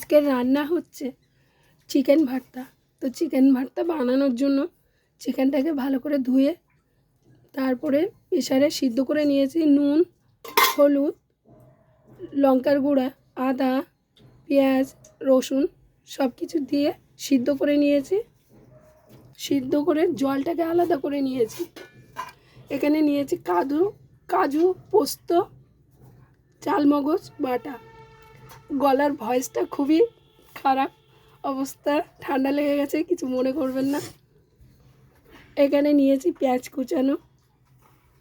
আজকের রান্না হচ্ছে চিকেন ভর্তা। তো চিকেন ভর্তা বানানোর জন্য চিকেনটাকে ভালো করে ধুয়ে তারপরে প্রেসারে সিদ্ধ করে নিয়েছি। নুন, হলুদ, লঙ্কার গুঁড়া, আদা, পেঁয়াজ, রসুন সব কিছু দিয়ে সিদ্ধ করে নিয়েছি। সিদ্ধ করে জলটাকে আলাদা করে নিয়েছি। এখানে নিয়েছি কাজু, পোস্ত, চালমগজ বাটা। গলার ভয়েসটা খুবই খারাপ অবস্থা, ঠান্ডা লেগে গেছে, কিছু মনে করবেন না। এখানে নিয়েছি পেঁয়াজ কুচানো,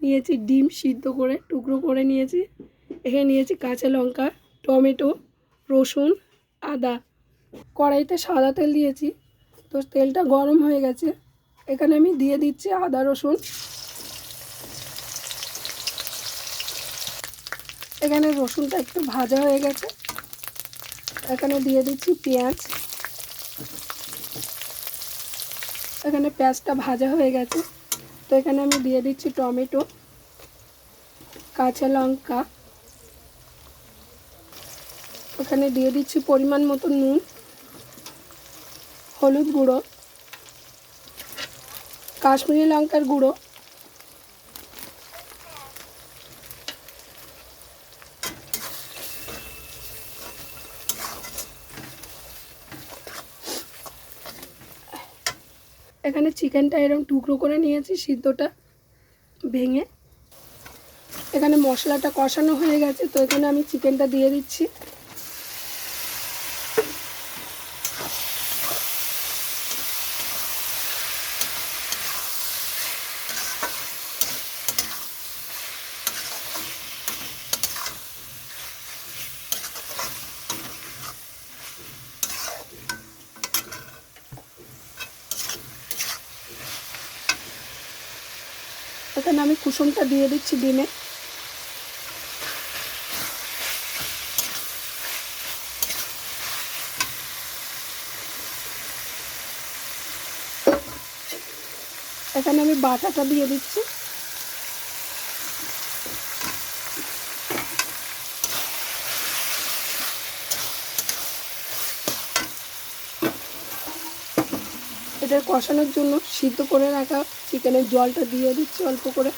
নিয়েছি ডিম সিদ্ধ করে টুকরো করে নিয়েছি। এখানে নিয়েছি কাঁচা লঙ্কা, টমেটো, রসুন, আদা। কড়াইতে সাদা তেল দিয়েছি, তো তেলটা গরম হয়ে গেছে। এখানে আমি দিয়ে দিচ্ছি আদা রসুন। এখানে রসুনটা একটু ভাজা হয়ে গেছে। এখানে দিয়ে দিচ্ছি পেঁয়াজ। এখানে পেঁয়াজটা ভাজা হয়ে গেছে, তো এখানে আমি দিয়ে দিচ্ছি টমেটো, কাঁচা লঙ্কা। এখানে দিয়ে দিচ্ছি পরিমাণ মতো নুন, হলুদ গুঁড়ো, কাশ্মীরি লঙ্কার গুঁড়ো, এখানে চিকেনটা এরকম টুকরো করে নিয়েছি সিদ্ধটা ভেঙে। এখানে মশলাটা কষানো হয়ে গেছে, তো এখানে আমি চিকেনটা দিয়ে দিচ্ছি। এখানে আমি কুসুমটা দিয়ে দিচ্ছি ডিমে। এখানে আমি বাটাটা দিয়ে দিচ্ছি। এটা কষানোর জন্য সিদ্ধ করে রাখা চিকেনের জলটা দিয়ে দিচ্ছি অল্প করে।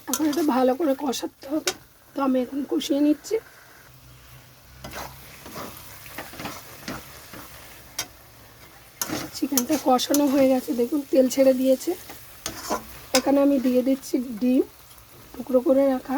এখন এটা ভালো করে কষাতে হবে, তো আমি এখন কষিয়ে নিচ্ছি। চিকেনটা কষানো হয়ে গেছে, দেখুন তেল ছেড়ে দিয়েছে। এখানে আমি দিয়ে দিচ্ছি ডিম টুকরো করে রাখা।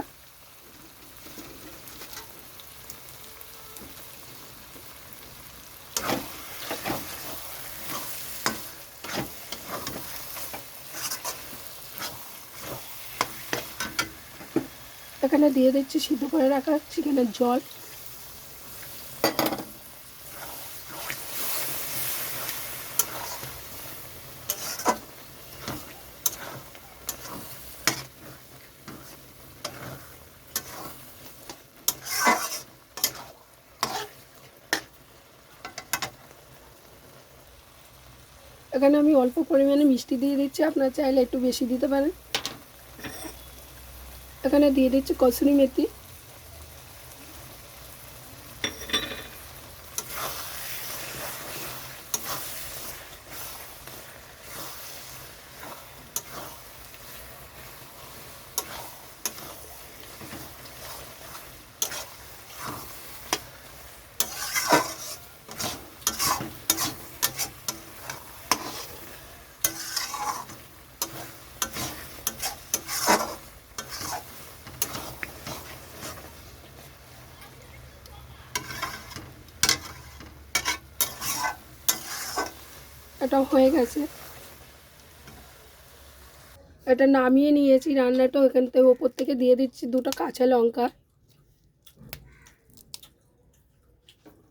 এখানে দিয়ে দিচ্ছি সিদ্ধ করে রাখা চিকেনের জল। এখানে আমি অল্প পরিমাণে মিষ্টি দিয়ে দিচ্ছি, আপনারা চাইলে একটু বেশি দিতে পারেন। এখানে দিয়ে দিচ্ছি কসুরি মেথি। এটা হয়ে গেছে, এটা নামিয়ে নিয়েছি রান্নাটা। এখান থেকে ওপর থেকে দিয়ে দিচ্ছি দুটো কাঁচা লঙ্কা,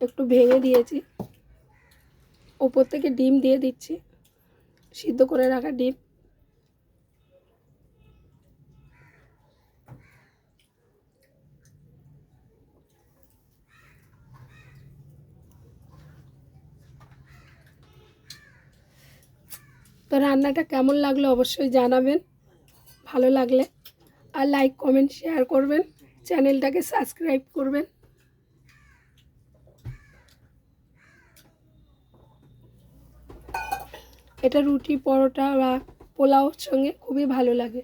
একটু ভেঙে দিয়েছি। ওপর থেকে ডিম দিয়ে দিচ্ছি, সিদ্ধ করে রাখা ডিম। তো রান্নাটা কেমন লাগলো অবশ্যই জানাবেন, ভালো লাগলে আর লাইক কমেন্ট শেয়ার করবেন, চ্যানেলটাকে সাবস্ক্রাইব করবেন। এটা রুটি, পরোটা বা পোলাওর সঙ্গে খুবই ভালো লাগে।